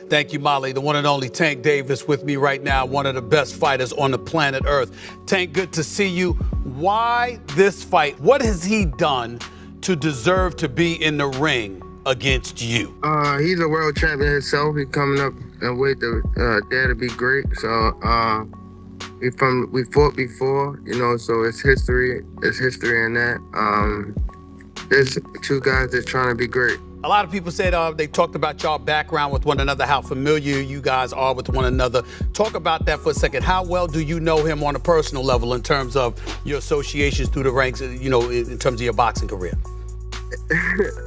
Thank you, Molly. The one and only Tank Davis with me right now, one of the best fighters on the planet Earth. Tank, good to see you. Why this fight? What has he done to deserve to be in the ring against you? He's a world champion himself. He's coming up and wait to dare to be great. So we fought before, you know, so it's history. It's history in that. There's two guys that's trying to be great. A lot of people said they talked about y'all background with one another, how familiar you guys are with one another. Talk about that for a second. How well do you know him on a personal level in terms of your associations through the ranks, you know, in terms of your boxing career?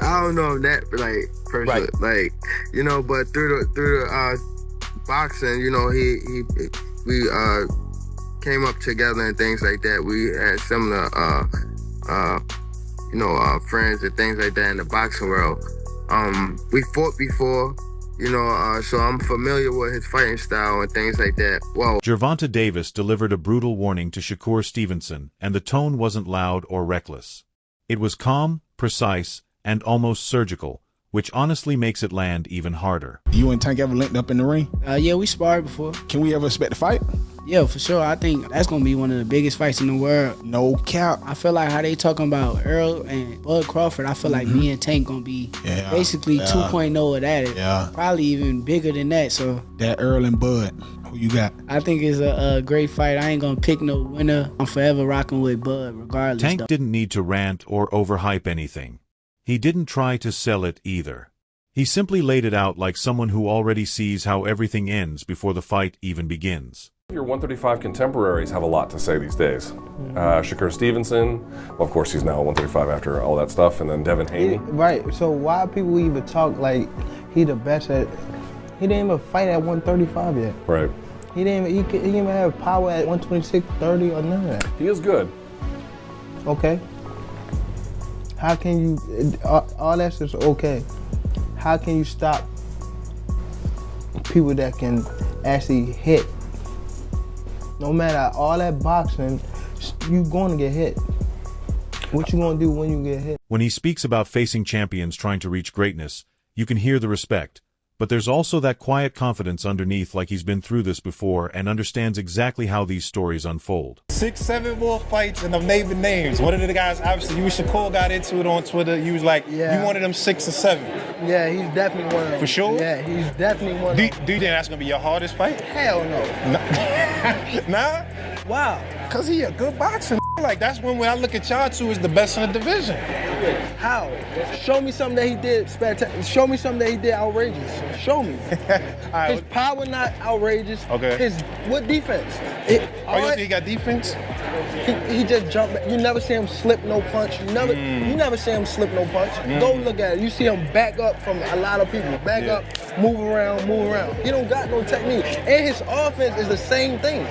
I don't know that, like, personally, right. Like, you know, but through the boxing, you know, we came up together and things like that. We had similar, friends and things like that in the boxing world. We fought before, you know, so I'm familiar with his fighting style and things like that. Whoa. Gervonta Davis delivered a brutal warning to Shakur Stevenson, and the tone wasn't loud or reckless. It was calm, precise, and almost surgical, which honestly makes it land even harder. You and Tank ever linked up in the ring? Yeah, we sparred before. Can we ever expect a fight? Yeah, for sure. I think that's going to be one of the biggest fights in the world. No cap. I feel like how they talking about Earl and Bud Crawford, I feel like me and Tank going to be basically 2.0 of that. Yeah. Probably even bigger than that. So that Earl and Bud, who you got? I think it's a great fight. I ain't going to pick no winner. I'm forever rocking with Bud regardless. Tank didn't need to rant or overhype anything. He didn't try to sell it either. He simply laid it out like someone who already sees how everything ends before the fight even begins. Your 135 contemporaries have a lot to say these days. Shakur Stevenson, well, of course he's now 135 after all that stuff, and then Devin Haney. Right, so why people even talk like he the best at, he didn't even fight at 135 yet. Right. He didn't even have power at 126, 30 or none of that. He is good. Okay. How can you, all that's just okay. How can you stop people that can actually hit? No matter all that boxing, you going to get hit. What you going to do when you get hit? When he speaks about facing champions trying to reach greatness, you can hear the respect. But there's also that quiet confidence underneath, like he's been through this before and understands exactly how these stories unfold. 6, 7 more fights and I'm naming names. One of the guys, obviously, you and Shakur got into it on Twitter. You was like, you wanted them 6 or 7. Yeah, he's definitely one of them. For sure? Yeah, he's definitely one of them. Do you think that's going to be your hardest fight? Hell no. Nah? Wow. Because he a good boxer. Like, that's when I look at y'all two as the best in the division. How? Show me something that he did spectacular. Show me something that he did outrageous. Show me. Right. His power not outrageous. Okay. What defense? You think he got defense? He just jumped back. You never see him slip no punch. You never see him slip no punch. Go look at it. You see him back up from a lot of people. Back up, move around. He don't got no technique. And his offense is the same thing.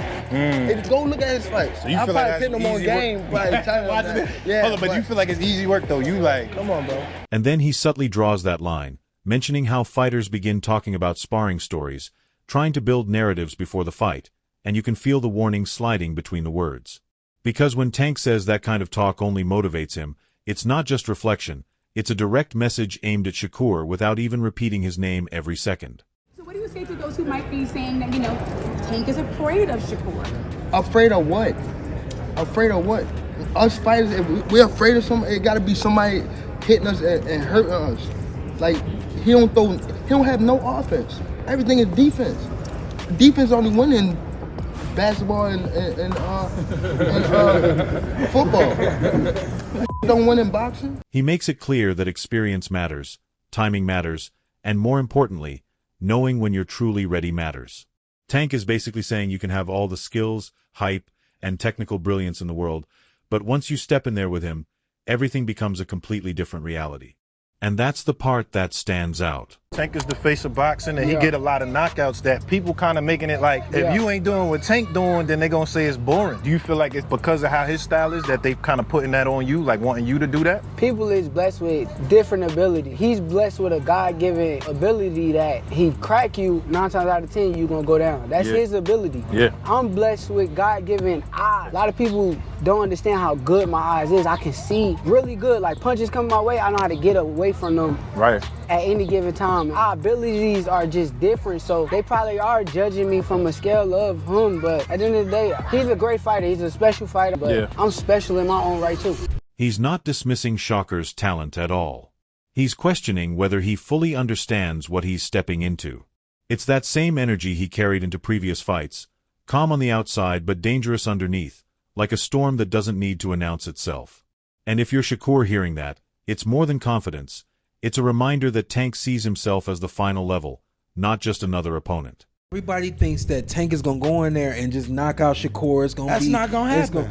Go look at his fights. So you I feel probably like put him on game. Hold on, but you feel like it's easy work though. You like, come on, bro. And then he subtly draws that line, mentioning how fighters begin talking about sparring stories, trying to build narratives before the fight, and you can feel the warning sliding between the words. Because when Tank says that kind of talk only motivates him, it's not just reflection, it's a direct message aimed at Shakur without even repeating his name every second. So what do you say to those who might be saying that, you know, Tank is afraid of Shakur? Afraid of what? Afraid of what? Us fighters, if we're afraid of somebody, it gotta be somebody hitting us and hurting us. Like, he don't have no offense. Everything is defense. Defense only win in basketball and football. Don't win in boxing. He makes it clear that experience matters, timing matters, and more importantly, knowing when you're truly ready matters. Tank is basically saying you can have all the skills, hype, and technical brilliance in the world, but once you step in there with him, everything becomes a completely different reality. And that's the part that stands out. Tank is the face of boxing, and he get a lot of knockouts that people kind of making it like, if you ain't doing what Tank doing, then they gonna say it's boring. Do you feel like it's because of how his style is that they kind of putting that on you, like wanting you to do that? People is blessed with different ability. He's blessed with a God-given ability that he crack you 9 times out of 10, you gonna go down. That's his ability. Yeah. I'm blessed with God-given eyes. A lot of people don't understand how good my eyes is. I can see really good. Like punches come my way, I know how to get away from them right at any given time. time. Our abilities are just different, so they probably are judging me from a scale of him, but at the end of the day, he's a great fighter. He's a special fighter, but I'm special in my own right too. He's not dismissing Shakur's talent at all. He's questioning whether he fully understands what he's stepping into. It's that same energy he carried into previous fights, calm on the outside but dangerous underneath, like a storm that doesn't need to announce itself. And if you're Shakur hearing that, it's more than confidence. It's a reminder that Tank sees himself as the final level, not just another opponent. Everybody thinks that Tank is going to go in there and just knock out Shakur. It's going to be... That's not going to happen.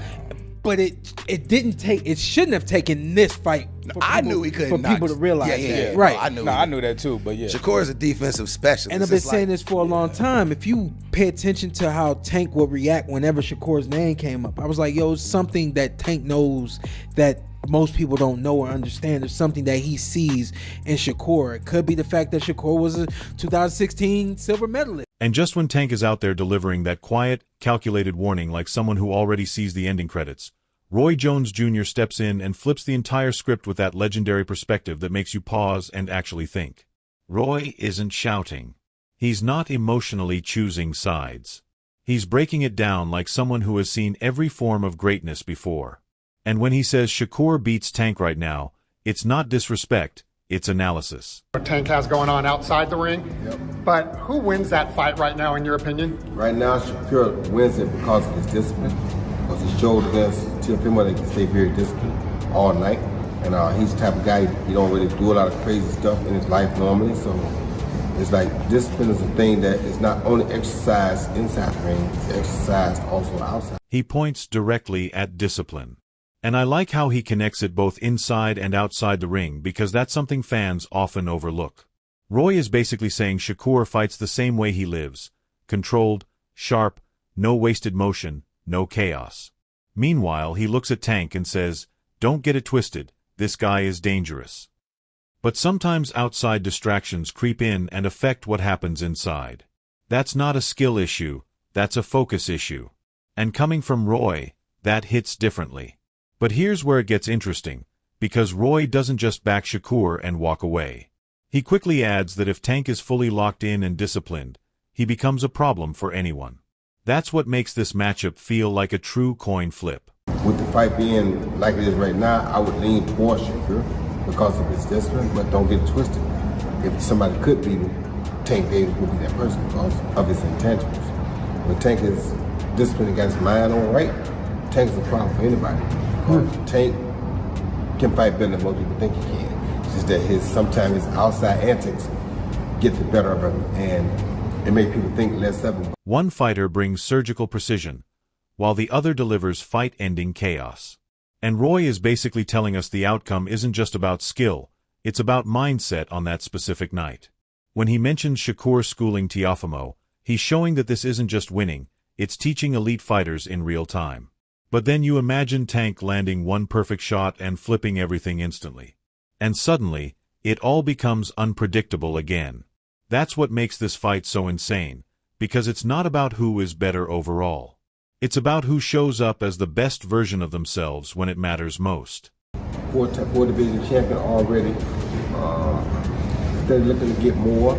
But it didn't take. It shouldn't have taken this fight. I knew he couldn't. For people to realize. Yeah. Right. I knew that too. But yeah, Shakur is a defensive specialist. And I've been saying this for a long time. If you pay attention to how Tank would react whenever Shakur's name came up, I was like, yo, it's something that Tank knows that most people don't know or understand. There's something that he sees in Shakur. It could be the fact that Shakur was a 2016 silver medalist. And just when Tank is out there delivering that quiet, calculated warning like someone who already sees the ending credits, Roy Jones Jr. steps in and flips the entire script with that legendary perspective that makes you pause and actually think. Roy isn't shouting. He's not emotionally choosing sides. He's breaking it down like someone who has seen every form of greatness before. And when he says Shakur beats Tank right now, it's not disrespect, it's analysis. What Tank has going on outside the ring, but who wins that fight right now in your opinion? Right now, Shakur wins it because of his discipline. Because he showed against Teofimo that he can stay very disciplined all night. And he's the type of guy, he don't really do a lot of crazy stuff in his life normally. So it's like discipline is a thing that is not only exercised inside the ring, it's exercised also outside. He points directly at discipline. And I like how he connects it both inside and outside the ring because that's something fans often overlook. Roy is basically saying Shakur fights the same way he lives. Controlled, sharp, no wasted motion, no chaos. Meanwhile, he looks at Tank and says, don't get it twisted, this guy is dangerous. But sometimes outside distractions creep in and affect what happens inside. That's not a skill issue, that's a focus issue. And coming from Roy, that hits differently. But here's where it gets interesting, because Roy doesn't just back Shakur and walk away. He quickly adds that if Tank is fully locked in and disciplined, he becomes a problem for anyone. That's what makes this matchup feel like a true coin flip. With the fight being like it is right now, I would lean towards Shakur because of his discipline, but don't get it twisted. If somebody could beat him, Tank Davis would be that person because of his intangibles. When Tank is disciplined and got his mind on right, Tank is a problem for anybody. Tank can fight better than most people think he can. It's just that sometimes his outside antics get the better of him, and it makes people think less of him. One fighter brings surgical precision, while the other delivers fight-ending chaos. And Roy is basically telling us the outcome isn't just about skill, it's about mindset on that specific night. When he mentions Shakur schooling Teofimo, he's showing that this isn't just winning, it's teaching elite fighters in real time. But then you imagine Tank landing one perfect shot and flipping everything instantly. And suddenly, it all becomes unpredictable again. That's what makes this fight so insane, because it's not about who is better overall. It's about who shows up as the best version of themselves when it matters most. Four division champion already. They're looking to get more.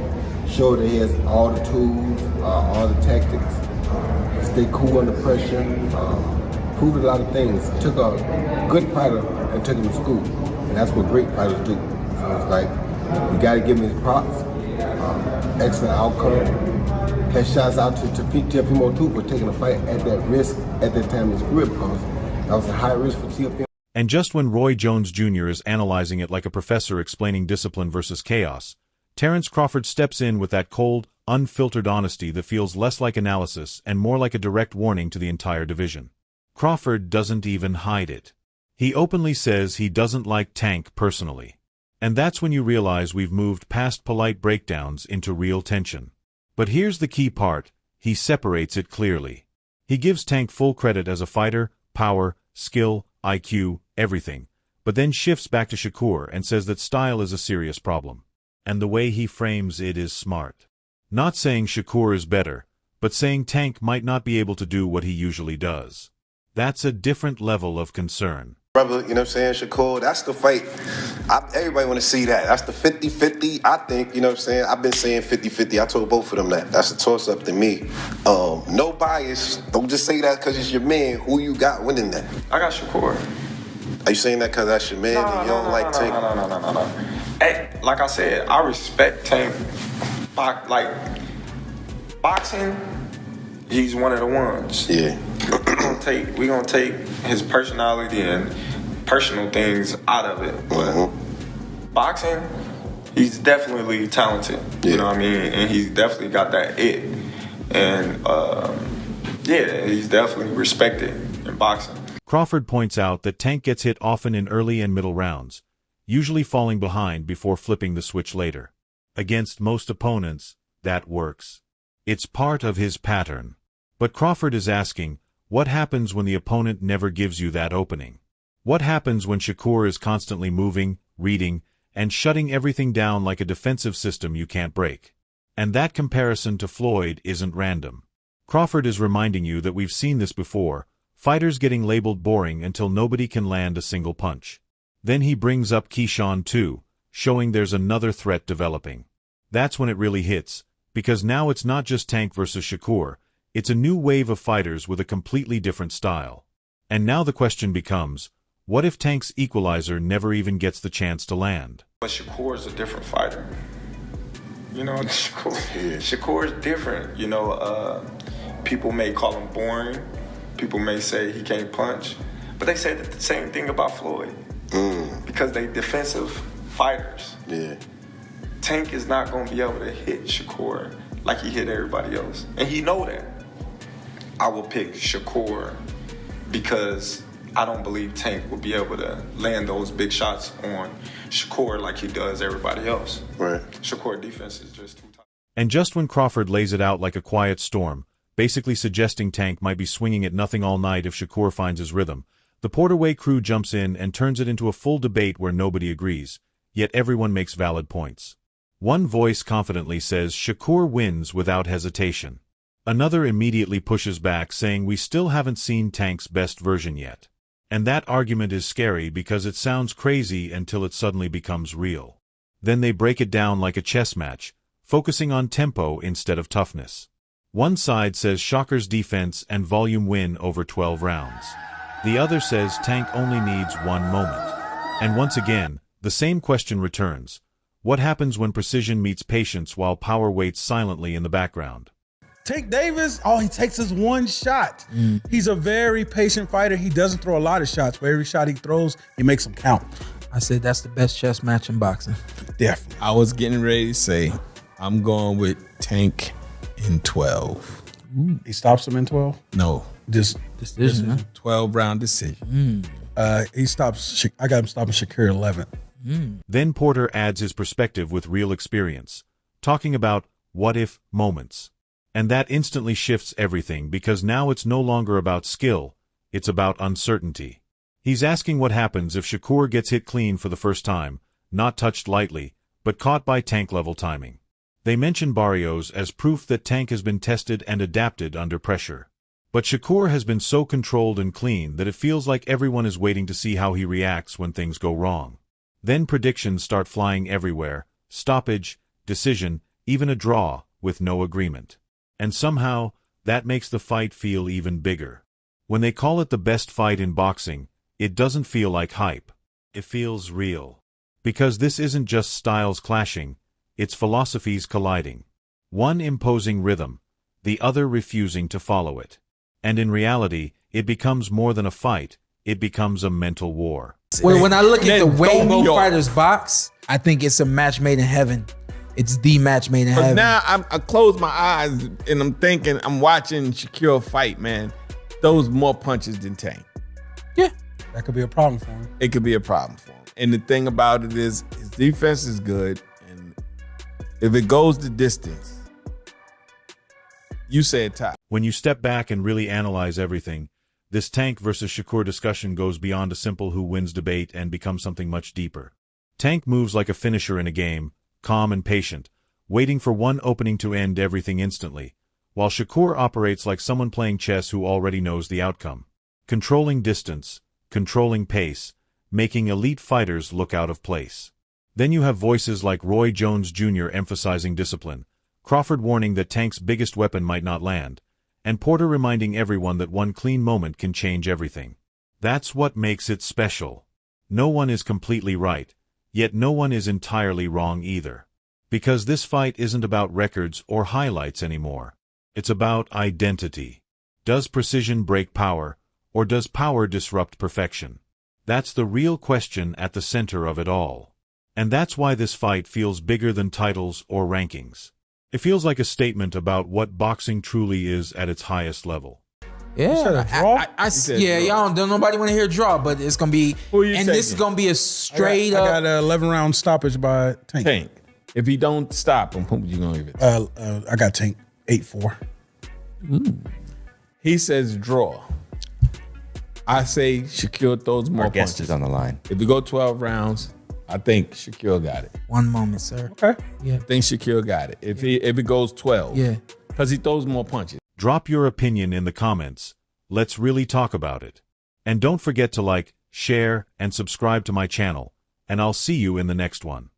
Show that he has all the tools, all the tactics. Stay cool under pressure. Proved a lot of things. Took a good fighter and took him to school. And that's what great fighters do. So it's like, you got to give him his props. Excellent outcome. Had shots out to Teofimo too for taking a fight at that risk at that time in his career because that was a high risk for Teofimo. And just when Roy Jones Jr. is analyzing it like a professor explaining discipline versus chaos, Terence Crawford steps in with that cold, unfiltered honesty that feels less like analysis and more like a direct warning to the entire division. Crawford doesn't even hide it. He openly says he doesn't like Tank personally. And that's when you realize we've moved past polite breakdowns into real tension. But here's the key part, he separates it clearly. He gives Tank full credit as a fighter, power, skill, IQ, everything, but then shifts back to Shakur and says that style is a serious problem. And the way he frames it is smart. Not saying Shakur is better, but saying Tank might not be able to do what he usually does. That's a different level of concern. Brother, you know what I'm saying, Shakur, that's the fight. Everybody want to see that. That's the 50-50. I think, you know what I'm saying, I've been saying 50-50. I told both of them that. That's a toss-up to me. No bias. Don't just say that because it's your man. Who you got winning that? I got Shakur. Are you saying that because that's your man and you don't like Tank? No. Hey, like I said, I respect Tank. Boxing, he's one of the ones. Yeah. we gonna take his personality and personal things out of it. But boxing, he's definitely talented. You know what I mean? And he's definitely got that it. And he's definitely respected in boxing. Crawford points out that Tank gets hit often in early and middle rounds, usually falling behind before flipping the switch later. Against most opponents, that works. It's part of his pattern. But Crawford is asking, what happens when the opponent never gives you that opening? What happens when Shakur is constantly moving, reading, and shutting everything down like a defensive system you can't break? And that comparison to Floyd isn't random. Crawford is reminding you that we've seen this before, fighters getting labeled boring until nobody can land a single punch. Then he brings up Keyshawn too, showing there's another threat developing. That's when it really hits, because now it's not just Tank versus Shakur, it's a new wave of fighters with a completely different style. And now the question becomes, what if Tank's equalizer never even gets the chance to land? But Shakur is a different fighter. You know, Shakur is different. You know, people may call him boring. People may say he can't punch. But they say the same thing about Floyd. Because they defensive fighters. Yeah. Tank is not going to be able to hit Shakur like he hit everybody else. And he know that. I will pick Shakur because I don't believe Tank will be able to land those big shots on Shakur like he does everybody else. Right. Shakur defense is just too tough. And just when Crawford lays it out like a quiet storm, basically suggesting Tank might be swinging at nothing all night if Shakur finds his rhythm, the Porterway crew jumps in and turns it into a full debate where nobody agrees, yet everyone makes valid points. One voice confidently says Shakur wins without hesitation. Another immediately pushes back, saying we still haven't seen Tank's best version yet. And that argument is scary because it sounds crazy until it suddenly becomes real. Then they break it down like a chess match, focusing on tempo instead of toughness. One side says Shakur's defense and volume win over 12 rounds. The other says Tank only needs one moment. And once again, the same question returns. What happens when precision meets patience while power waits silently in the background? Tank Davis, all he takes is one shot. He's a very patient fighter. He doesn't throw a lot of shots, but every shot he throws, he makes them count. I said that's the best chess match in boxing. Definitely. I was getting ready to say, I'm going with Tank in 12. He stops him in 12? No. Just decision. Huh? 12-round decision. He stops, I got him stopping Shakur 11. Then Porter adds his perspective with real experience, talking about what-if moments. And that instantly shifts everything because now it's no longer about skill, it's about uncertainty. He's asking what happens if Shakur gets hit clean for the first time, not touched lightly, but caught by Tank-level timing. They mention Barrios as proof that Tank has been tested and adapted under pressure. But Shakur has been so controlled and clean that it feels like everyone is waiting to see how he reacts when things go wrong. Then predictions start flying everywhere, stoppage, decision, even a draw, with no agreement. And somehow, that makes the fight feel even bigger. When they call it the best fight in boxing, it doesn't feel like hype. It feels real. Because this isn't just styles clashing, it's philosophies colliding. One imposing rhythm, the other refusing to follow it. And in reality, it becomes more than a fight, it becomes a mental war. When I look at the way both fighters box, I think it's a match made in heaven. It's the match made in heaven. Now I close my eyes and I'm thinking, I'm watching Shakur fight, man. Those more punches than Tank. Yeah. That could be a problem for him. It could be a problem for him. And the thing about it is, his defense is good. And if it goes the distance, you said top. When you step back and really analyze everything, this Tank versus Shakur discussion goes beyond a simple who wins debate and becomes something much deeper. Tank moves like a finisher in a game, calm and patient, waiting for one opening to end everything instantly, while Shakur operates like someone playing chess who already knows the outcome. Controlling distance, controlling pace, making elite fighters look out of place. Then you have voices like Roy Jones Jr. emphasizing discipline, Crawford warning that Tank's biggest weapon might not land, and Porter reminding everyone that one clean moment can change everything. That's what makes it special. No one is completely right, yet no one is entirely wrong either. Because this fight isn't about records or highlights anymore. It's about identity. Does precision break power, or does power disrupt perfection? That's the real question at the center of it all. And that's why this fight feels bigger than titles or rankings. It feels like a statement about what boxing truly is at its highest level. Yeah, y'all don't nobody want to hear draw, but it's gonna be, and this is gonna be a straight up. I got an 11-round stoppage by Tank. If he don't stop him, who you gonna give it? I got Tank 8-4. He says draw. I say Shakur throws more Our guest punches is on the line. If we go 12 rounds, I think Shakur got it. One moment, sir. Okay. Yeah. I think Shakur got it. If it goes 12. Yeah. Because he throws more punches. Drop your opinion in the comments. Let's really talk about it. And don't forget to like, share, and subscribe to my channel. And I'll see you in the next one.